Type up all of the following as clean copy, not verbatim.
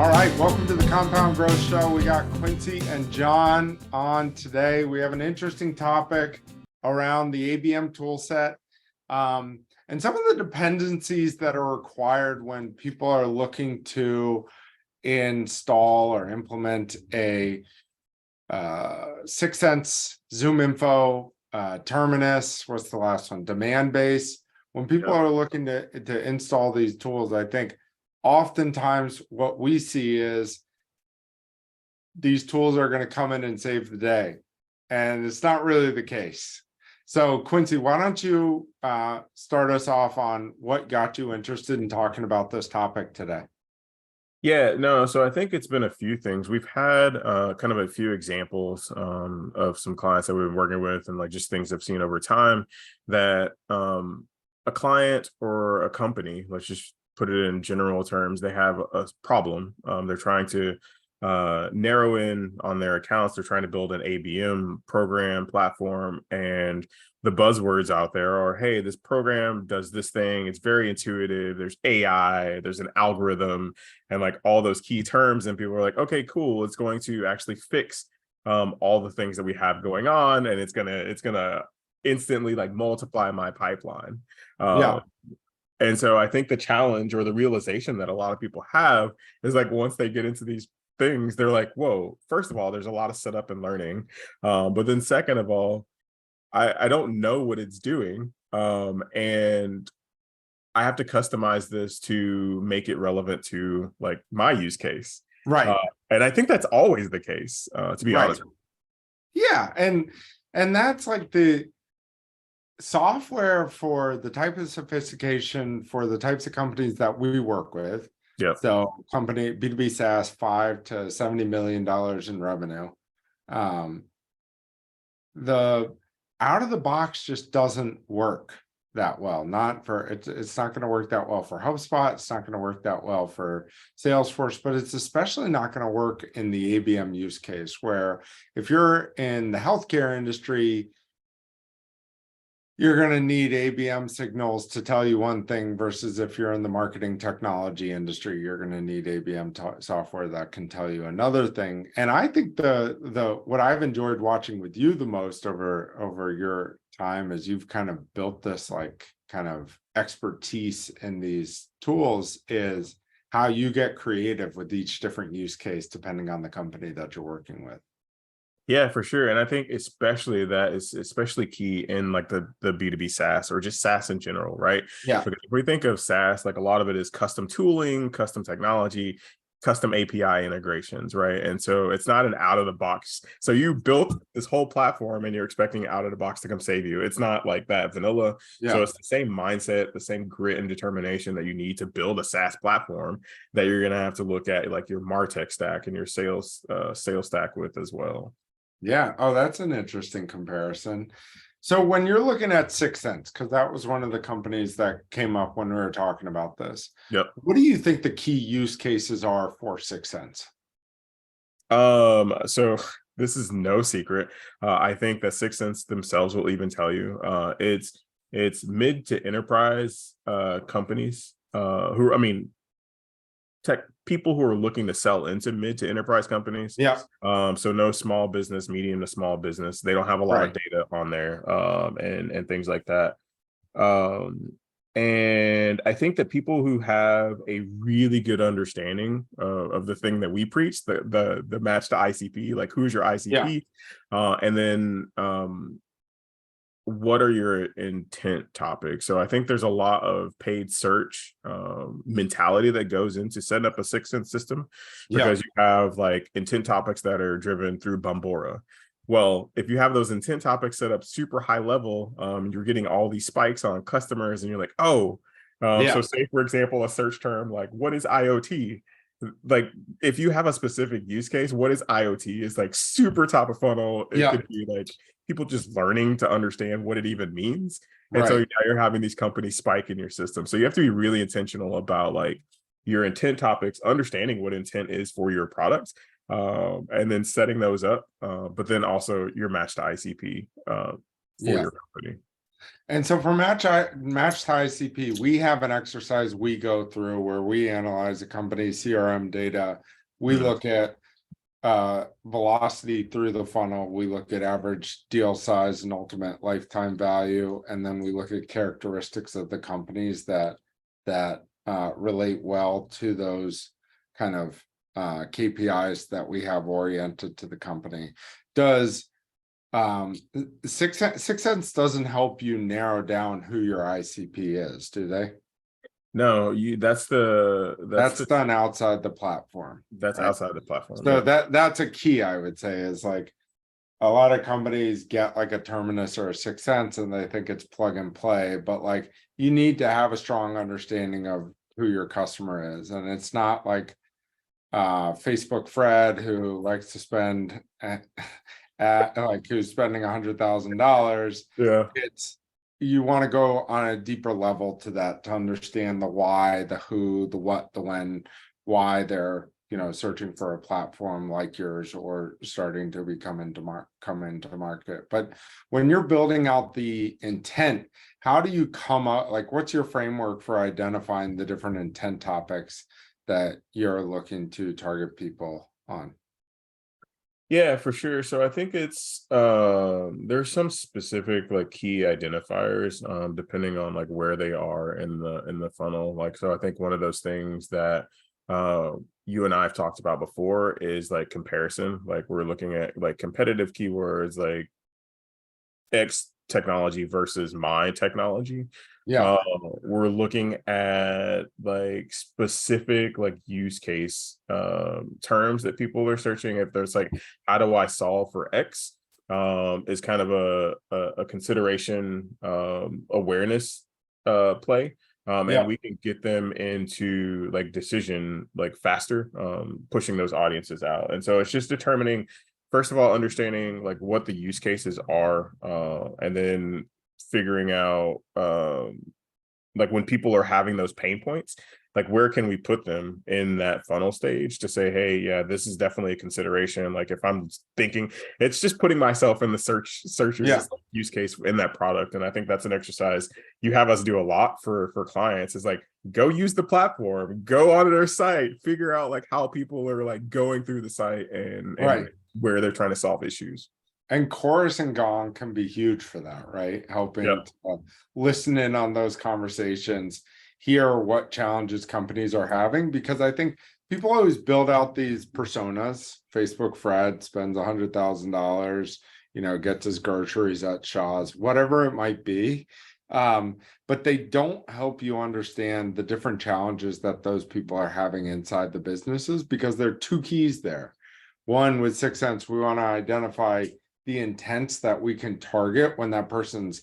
All right, welcome to the Compound Growth Show. We got Quincy and John on today. We have an interesting topic around the ABM tool set and some of the dependencies that are required when people are looking to install or implement a 6sense, Zoom Info, Terminus. What's the last one? Demand Base. When people are looking to install these tools, I think oftentimes what we see is these tools are going to come in and save the day, and it's not really the case. So Quincy, why don't you start us off on what got you interested in talking about this topic today? So I think it's been a few things. We've had kind of a few examples of some clients that we've been working with, and like just things I've seen over time that a client or a company, let's just put it in general terms, they have a problem. They're trying to narrow in on their accounts. They're trying to build an ABM program platform, and the buzzwords out there are, hey, this program does this thing. It's very intuitive. There's AI, there's an algorithm, and like all those key terms. And people are like, okay, cool. It's going to actually fix all the things that we have going on. And it's gonna instantly like multiply my pipeline. And so I think the challenge or the realization that a lot of people have is like, once they get into these things, they're like, whoa, first of all, there's a lot of setup and learning. But then second of all, I don't know what it's doing. And I have to customize this to make it relevant to like my use case. Right. And I think that's always the case, to be honest. Yeah. And that's like the software for the type of sophistication for the types of companies that we work with. Yeah. So company B2B SaaS, $5 to $70 million in revenue. The out of the box just doesn't work that well. It's not going to work that well for HubSpot. It's not going to work that well for Salesforce, but it's especially not going to work in the ABM use case, where if you're in the healthcare industry, you're going to need ABM signals to tell you one thing, versus if you're in the marketing technology industry, you're going to need ABM software that can tell you another thing. And I think the what I've enjoyed watching with you the most over your time is you've kind of built this like kind of expertise in these tools, is how you get creative with each different use case depending on the company that you're working with. Yeah, for sure. And I think especially that is especially key in like the B2B SaaS or just SaaS in general, right? Yeah. Because if we think of SaaS, like a lot of it is custom tooling, custom technology, custom API integrations, right? And so it's not an out of the box. So you built this whole platform and you're expecting out of the box to come save you. It's not like that vanilla. Yeah. So it's the same mindset, the same grit and determination that you need to build a SaaS platform that you're going to have to look at like your MarTech stack and your sales stack with as well. Yeah. Oh, that's an interesting comparison. So when you're looking at 6sense, because that was one of the companies that came up when we were talking about this. Yep. What do you think the key use cases are for 6sense? So this is no secret. I think that 6sense themselves will even tell you it's mid to enterprise companies tech people who are looking to sell into mid to enterprise companies. Yeah. So no small business, medium to small business. They don't have a lot of data on there, and things like that. And I think that people who have a really good understanding of the thing that we preach, the match to ICP, like who's your ICP, and then what are your intent topics? So I think there's a lot of paid search mentality that goes into setting up a 6sense system, because you have like intent topics that are driven through Bombora. Well, if you have those intent topics set up super high level, you're getting all these spikes on customers and you're like, so say for example, a search term like what is IoT? Like if you have a specific use case, what is IoT is like super top of funnel. It could be like people just learning to understand what it even means. And so now you're having these companies spike in your system. So you have to be really intentional about like your intent topics, understanding what intent is for your products, and then setting those up. But then also your match to ICP for your company. And so for match to ICP, we have an exercise we go through where we analyze a company's CRM data. We Mhm. look at velocity through the funnel. We look at average deal size and ultimate lifetime value, and then we look at characteristics of the companies that relate well to those kind of KPIs that we have oriented to the company. Does Six Sense doesn't help you narrow down who your ICP is, do they? No, that's That's done outside the platform, that's right? outside the platform. So Yeah. that's a key, I would say, is like a lot of companies get like a Terminus or a Sixth Sense and they think it's plug and play, but like you need to have a strong understanding of who your customer is. And it's not like Facebook Fred who likes to spend like who's spending $100,000. Yeah. It's you want to go on a deeper level to that to understand the why, the who, the what, the when, why they're searching for a platform like yours or starting to come into market. But when you're building out the intent, how do you come up, like what's your framework for identifying the different intent topics that you're looking to target people on? Yeah, for sure. So I think it's there's some specific like key identifiers depending on like where they are in the funnel. Like so I think one of those things that you and I have talked about before is like comparison. Like we're looking at like competitive keywords like X technology versus my technology. Yeah, We're looking at like specific like use case terms that people are searching. If there's like, how do I solve for X? Is kind of a consideration awareness play. And yeah, we can get them into like decision like faster, pushing those audiences out. And so it's just determining first of all, understanding like what the use cases are, and then figuring out like when people are having those pain points, like where can we put them in that funnel stage to say, hey, yeah, this is definitely a consideration. Like if I'm thinking, it's just putting myself in the yeah. searcher's use case in that product. And I think that's an exercise you have us do a lot for clients is like go use the platform, go on their site, figure out like how people are like going through the site and Right. where they're trying to solve issues. And chorus and gong can be huge for that, right? Helping Yeah. to listen in on those conversations, hear what challenges companies are having, because I think people always build out these personas. Facebook Fred spends $100,000, gets his groceries at Shaw's, whatever it might be. But they don't help you understand the different challenges that those people are having inside the businesses because there are two keys there. One, with Sixth Sense, we want to identify the intents that we can target when that person's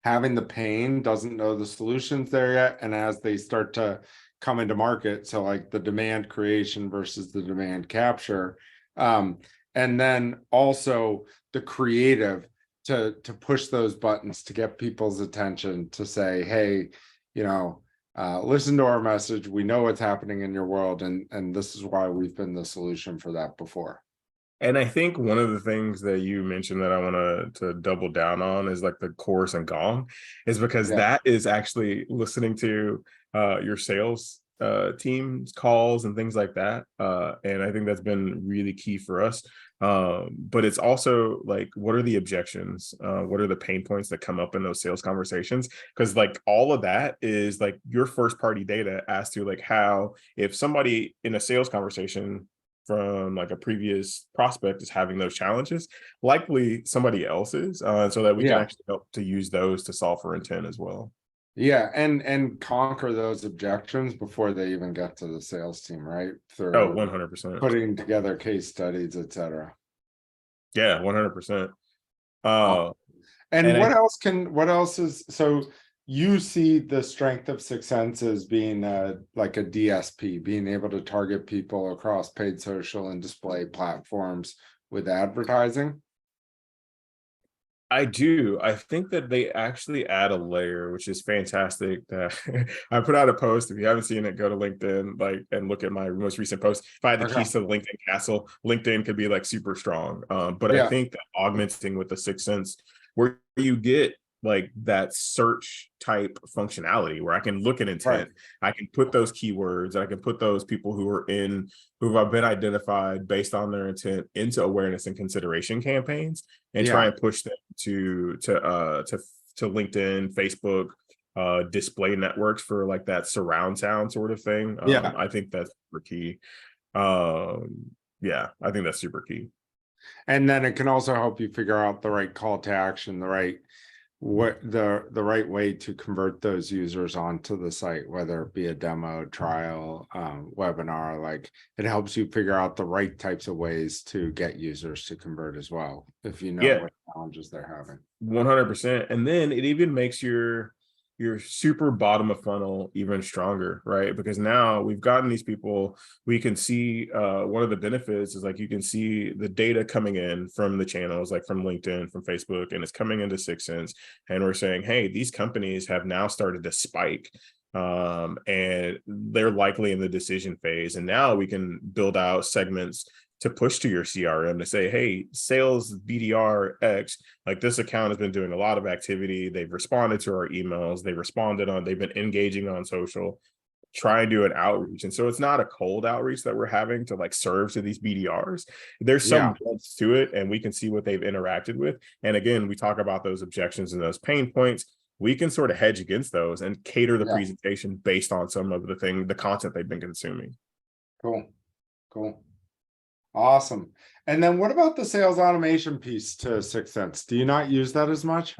having the pain, doesn't know the solutions there yet, and as they start to come into market, so like the demand creation versus the demand capture, and then also the creative to push those buttons to get people's attention to say, hey, listen to our message, we know what's happening in your world, and this is why we've been the solution for that before. And I think one of the things that you mentioned that I want to double down on is like the chorus and gong, is because Yeah, that is actually listening to your sales team's calls and things like that. And I think that's been really key for us. But it's also like, what are the objections? What are the pain points that come up in those sales conversations? Because like all of that is like your first party data as to like how if somebody in a sales conversation from like a previous prospect is having those challenges, likely somebody else is, so that we can yeah. actually help to use those to solve for intent as well. Yeah, and conquer those objections before they even get to the sales team, right? Oh, Through 100%. putting together case studies, etc. Yeah, 100%. Uh, Uh, And and I what else is so you see the strength of Sixth Sense as being like a DSP, being able to target people across paid social and display platforms with advertising? I do. I think that they actually add a layer, which is fantastic. That I put out a post. If you haven't seen it, go to LinkedIn, like, and look at my most recent post. If I had the Okay. keys to the LinkedIn castle, LinkedIn could be like super strong. But I Yeah. think that augmenting with the Sixth Sense, where you get like that search type functionality where I can look at intent, I can put those keywords, I can put those people who have been identified based on their intent into awareness and consideration campaigns, and try and push them to LinkedIn, Facebook, display networks for like that surround sound sort of thing. I think that's super key. Yeah, I think that's super key. And then it can also help you figure out the right call to action, the right way to convert those users onto the site, whether it be a demo, trial, webinar. Like, it helps you figure out the right types of ways to get users to convert as well, if you know what challenges they're having. 100%. And then it even makes your super bottom of funnel even stronger, right? Because now we've gotten these people, we can see one of the benefits is like you can see the data coming in from the channels, like from LinkedIn, from Facebook, and it's coming into 6sense. And we're saying, hey, these companies have now started to spike, and they're likely in the decision phase. And now we can build out segments to push to your CRM to say, hey, sales BDR X, like this account has been doing a lot of activity. They've responded to our emails. They've been engaging on social, try and do an outreach. And so it's not a cold outreach that we're having to like serve to these BDRs. There's some balance to it, and we can see what they've interacted with. And again, we talk about those objections and those pain points. We can sort of hedge against those and cater the presentation based on some of the content they've been consuming. Cool. Awesome. And then what about the sales automation piece to 6sense? Do you not use that as much?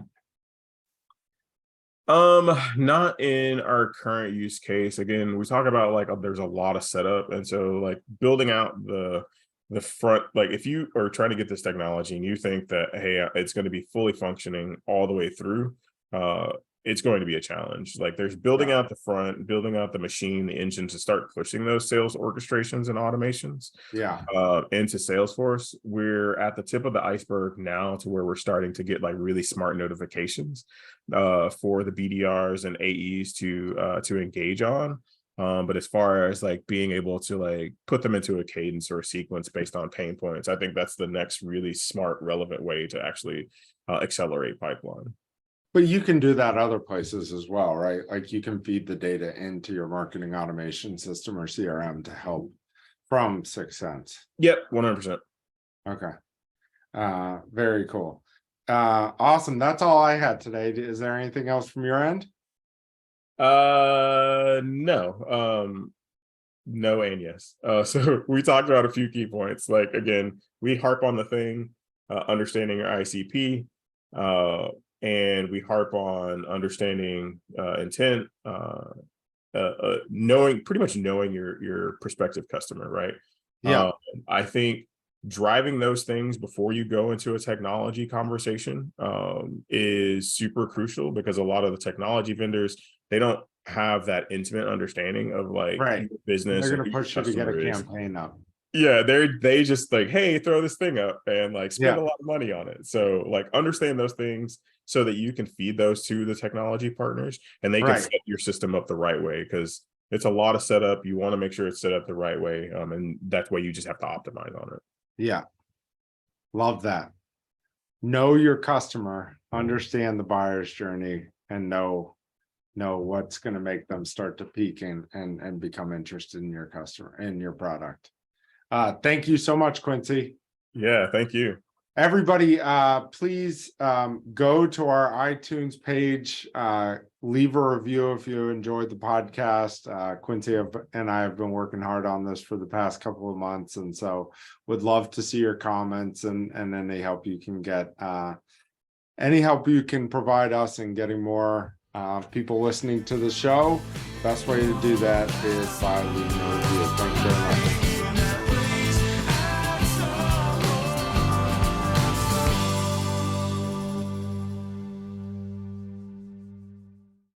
Not in our current use case. Again, we talk about like there's a lot of setup, and so like building out the front, like if you are trying to get this technology and you think that, hey, it's going to be fully functioning all the way through, it's going to be a challenge. Like there's building out the front, building out the machine, the engine to start pushing those sales orchestrations and automations into Salesforce. We're at the tip of the iceberg now to where we're starting to get like really smart notifications for the BDRs and AEs to engage on. But as far as like being able to like put them into a cadence or a sequence based on pain points, I think that's the next really smart, relevant way to actually accelerate pipeline. But you can do that other places as well, right? Like you can feed the data into your marketing automation system or CRM to help from 6sense. Yep, 100%. Okay. Very cool. Awesome. That's all I had today. Is there anything else from your end? No. No and yes. So we talked about a few key points. Like again, we harp on the thing, understanding your ICP, and we harp on understanding intent, pretty much knowing your prospective customer, right? I think driving those things before you go into a technology conversation is super crucial, because a lot of the technology vendors, they don't have that intimate understanding of like business. They're going to push you to get a campaign up. Yeah, they just like, hey, throw this thing up and like spend a lot of money on it. So like understand those things so that you can feed those to the technology partners and they can set your system up the right way, because it's a lot of setup. You want to make sure it's set up the right way. And that's why you just have to optimize on it. Yeah. Love that. Know your customer, understand the buyer's journey, and know what's going to make them start to peak and become interested in your customer and your product. Thank you so much, Quincy. Yeah, thank you. Everybody, please go to our iTunes page, leave a review if you enjoyed the podcast. Quincy and I have been working hard on this for the past couple of months, and so would love to see your comments and any help you can get, any help you can provide us in getting more people listening to the show. Best way to do that is by leaving a review. Thank you very much.